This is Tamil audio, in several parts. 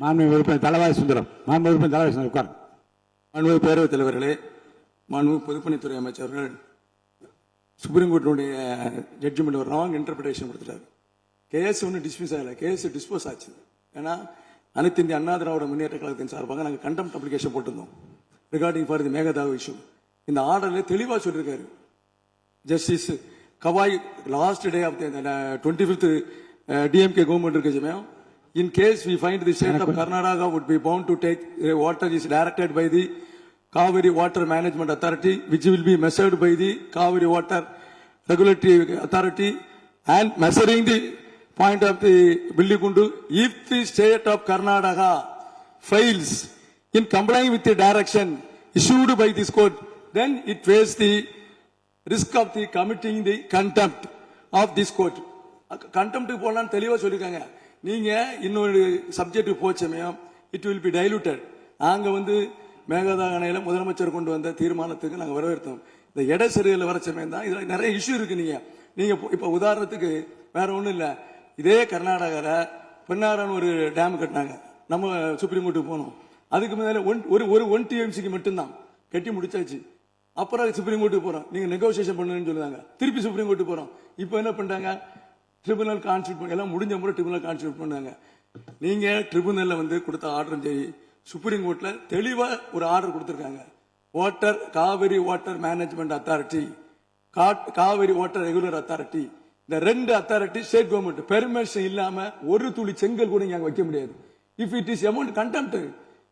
மாண்புமிகு உறுப்பினர் தளவாய் சுந்தரம். மாண்புமிகு உறுப்பினர் தளவாய் சுந்தரம் உட்கார். மாண்புமிகு பேரவைத் தலைவர்களே, மாண்புமிகு பொதுப்பணித்துறை அமைச்சர்கள் சுப்ரீம் கோர்ட்டுடைய ஜட்ஜ்மெண்ட் ஒரு ராங் இன்டர்பிரேஷன் கொடுத்துட்டாரு. கேஸ் ஒன்றும் டிஸ்மிஸ் ஆகலை, கேஸ் டிஸ்போஸ் ஆச்சு. ஏன்னா அனைத்து இந்திய அண்ணா திராவிட முன்னேற்ற கழகத்தின் சார்பாக நாங்கள் கண்டெம்ட் அப்ளிகேஷன் போட்டிருந்தோம் regarding for the Mekedatu issue. இந்த ஆர்டர்ல தெளிவாக சொல்லியிருக்காரு justice Gavai last day of 25th DMK government இருக்கு சமயம். In case we find the state of Karnataka would be bound to take water is directed by the Kaveri Water Management Authority, which will be measured by the Kaveri Water Regulatory Authority, and measuring the point of the Billigundu. If the state of Karnataka fails in complying with the direction issued by this court, then it faces the risk of the committing the contempt of this court. Contempt போலாம் தெளிவா சொல்லிருக்காங்க. நீங்க இன்னொரு சப்ஜெக்ட் போச்சமயம் இட் வில் பி டைலூட்டட். நாங்க மேகதா அணையில முதலமைச்சர் கொண்டு வந்த தீர்மானத்துக்கு நாங்க வரவேற்றோம். இந்த இடசரியில் வர சமயம் தான் இதுல நிறைய இஷ்யூ இருக்கு. நீங்க இப்ப உதாரணத்துக்கு வேற ஒண்ணும் இல்ல, இதே கர்நாடகால பெண்ணாரன் ஒரு டேம் கட்டினாங்க. நம்ம சுப்ரீம் கோர்ட்டுக்கு போனோம். அதுக்கு மேல ஒரு 1 TMCக்கு மட்டும்தான் கட்டி முடிச்சாச்சு. அப்புறம் சுப்ரீம் கோர்ட்டுக்கு போறோம், நீங்க நெகோசியேஷன் பண்ணுன்னு சொல்லுவாங்க. திருப்பி சுப்ரீம் கோர்ட்டுக்கு போறோம். இப்போ என்ன பண்றாங்க, ட்ரிபுனல் கான்ஸ்டியூட் எல்லாம் முடிஞ்ச முறை ட்ரிபுனல் கான்ஸ்டியூட் பண்ணாங்க. நீங்க ட்ரிபுனல்ல கொடுத்த ஆர்டரும் சரி, சுப்ரீம் கோர்ட்ல தெளிவா ஒரு ஆர்டர் கொடுத்திருக்காங்க. Water Kaveri water management authority, Kaveri water regular authority, இந்த 2 அத்தாரிட்டி ஸ்டேட் கவர்மெண்ட் பெர்மிஷன் இல்லாம ஒரு துளி செங்கல் கூட இங்க வைக்க முடியாது. If it is amount contempt,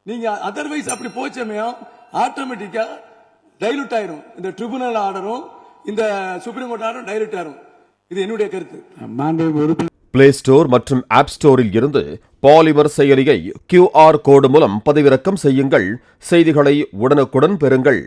நீங்க அதர்வைஸ் அப்படி போச்சமையும் ஆட்டோமேட்டிக்கா டைலூட் ஆயிரும். இந்த ட்ரிபுனல் ஆர்டரும் இந்த சுப்ரீம் கோர்ட் ஆர்டரும் டைலூட் ஆயிரும். இது என்னுடைய கருத்து. பிளே ஸ்டோர் மற்றும் ஆப் ஸ்டோரில் இருந்து பாலிமர் செயலியை QR கோடு மூலம் பதிவிறக்கம் செய்யுங்கள். செய்திகளை உடனுக்குடன் பெறுங்கள்.